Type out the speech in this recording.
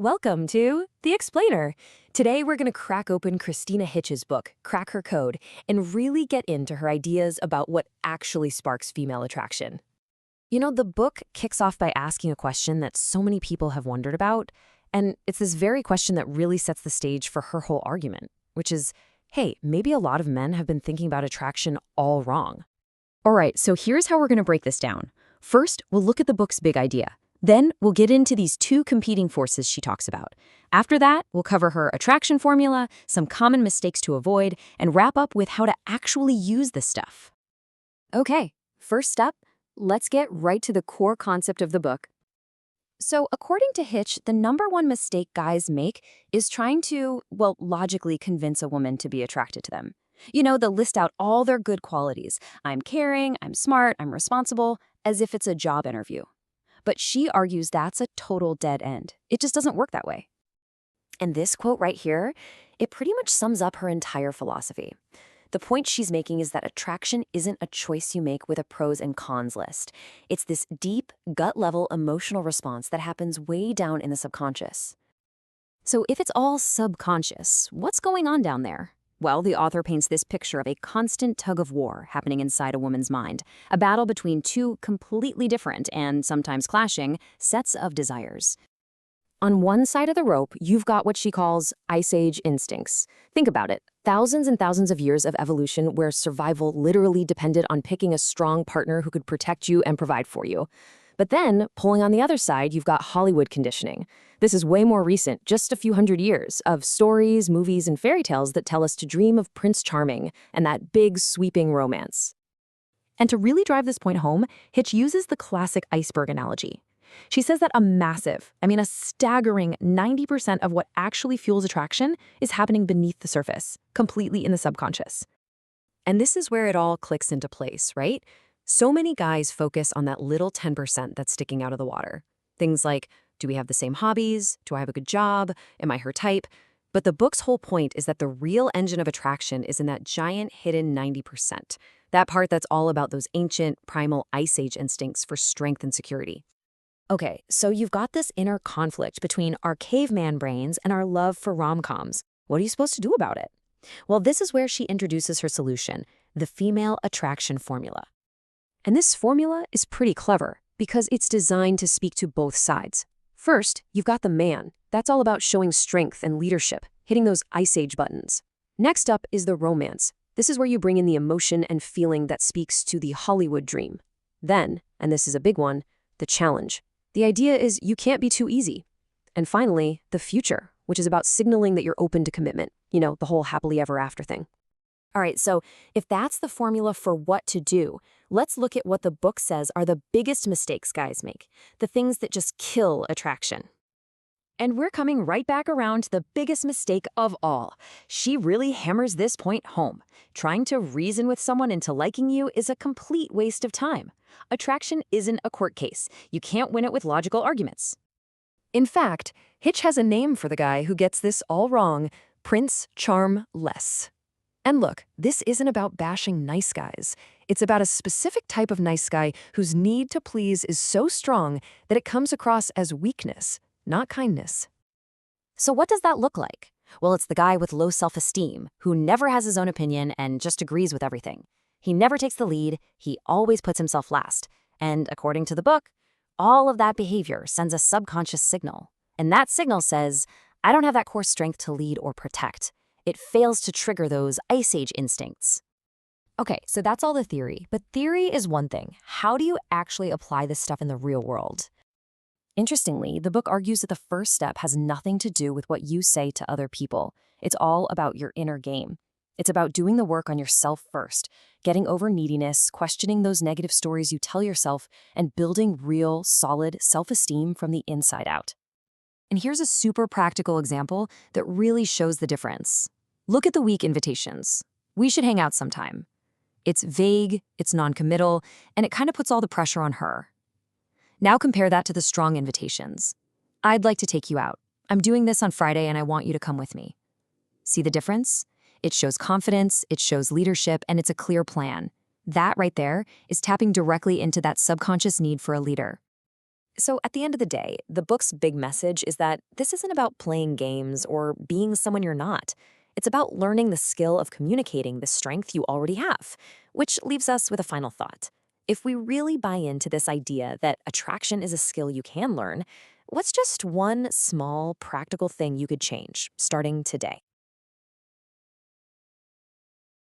Welcome to The Explainer. Today we're going to crack open Christina Hitch's book, Crack Her Code, and really get into her ideas about what actually sparks female attraction. The book kicks off by asking a question that so many people have wondered about, and it's this very question that really sets the stage for her whole argument, which is, hey, maybe a lot of men have been thinking about attraction all wrong. All right, so here's how we're going to break this down. First, we'll look at the book's big idea. Then, we'll get into these two competing forces she talks about. After that, we'll cover her attraction formula, some common mistakes to avoid, and wrap up with how to actually use this stuff. Okay, first up, let's get right to the core concept of the book. So, according to Hitch, the number one mistake guys make is trying to, logically convince a woman to be attracted to them. They'll list out all their good qualities. I'm caring, I'm smart, I'm responsible, as if it's a job interview. But she argues that's a total dead end. It just doesn't work that way. And this quote right here, it pretty much sums up her entire philosophy. The point she's making is that attraction isn't a choice you make with a pros and cons list. It's this deep, gut-level emotional response that happens way down in the subconscious. So if it's all subconscious, what's going on down there? Well, the author paints this picture of a constant tug-of-war happening inside a woman's mind, a battle between two completely different and sometimes clashing sets of desires. On one side of the rope, you've got what she calls Ice Age instincts. Think about it. Thousands and thousands of years of evolution where survival literally depended on picking a strong partner who could protect you and provide for you. But then, pulling on the other side, you've got Hollywood conditioning. This is way more recent, just a few hundred years, of stories, movies, and fairy tales that tell us to dream of Prince Charming and that big, sweeping romance. And to really drive this point home, Hitch uses the classic iceberg analogy. She says that a staggering 90% of what actually fuels attraction is happening beneath the surface, completely in the subconscious. And this is where it all clicks into place, right? So many guys focus on that little 10% that's sticking out of the water. Things like, do we have the same hobbies? Do I have a good job? Am I her type? But the book's whole point is that the real engine of attraction is in that giant hidden 90%. That part that's all about those ancient, primal Ice Age instincts for strength and security. Okay, so you've got this inner conflict between our caveman brains and our love for rom-coms. What are you supposed to do about it? Well, this is where she introduces her solution, the female attraction formula. And this formula is pretty clever because it's designed to speak to both sides. First, you've got the man. That's all about showing strength and leadership, hitting those Ice Age buttons. Next up is the romance. This is where you bring in the emotion and feeling that speaks to the Hollywood dream. Then, and this is a big one, the challenge. The idea is you can't be too easy. And finally, the future, which is about signaling that you're open to commitment. The whole happily ever after thing. All right, so if that's the formula for what to do, let's look at what the book says are the biggest mistakes guys make, the things that just kill attraction. And we're coming right back around to the biggest mistake of all. She really hammers this point home. Trying to reason with someone into liking you is a complete waste of time. Attraction isn't a court case. You can't win it with logical arguments. In fact, Hitch has a name for the guy who gets this all wrong, Prince Charmless. And look, this isn't about bashing nice guys. It's about a specific type of nice guy whose need to please is so strong that it comes across as weakness, not kindness. So what does that look like? Well, it's the guy with low self-esteem, who never has his own opinion and just agrees with everything. He never takes the lead, he always puts himself last. And according to the book, all of that behavior sends a subconscious signal. And that signal says, I don't have that core strength to lead or protect. It fails to trigger those Ice Age instincts. Okay, so that's all the theory, but theory is one thing. How do you actually apply this stuff in the real world? Interestingly, the book argues that the first step has nothing to do with what you say to other people. It's all about your inner game. It's about doing the work on yourself first, getting over neediness, questioning those negative stories you tell yourself, and building real, solid self-esteem from the inside out. And here's a super practical example that really shows the difference. Look at the weak invitations. We should hang out sometime. It's vague, it's non-committal, and it kind of puts all the pressure on her. Now compare that to the strong invitations. I'd like to take you out. I'm doing this on Friday and I want you to come with me. See the difference? It shows confidence, it shows leadership, and it's a clear plan. That right there is tapping directly into that subconscious need for a leader. So, at the end of the day, the book's big message is that this isn't about playing games or being someone you're not. It's about learning the skill of communicating the strength you already have, which leaves us with a final thought. If we really buy into this idea that attraction is a skill you can learn, what's just one small, practical thing you could change starting today?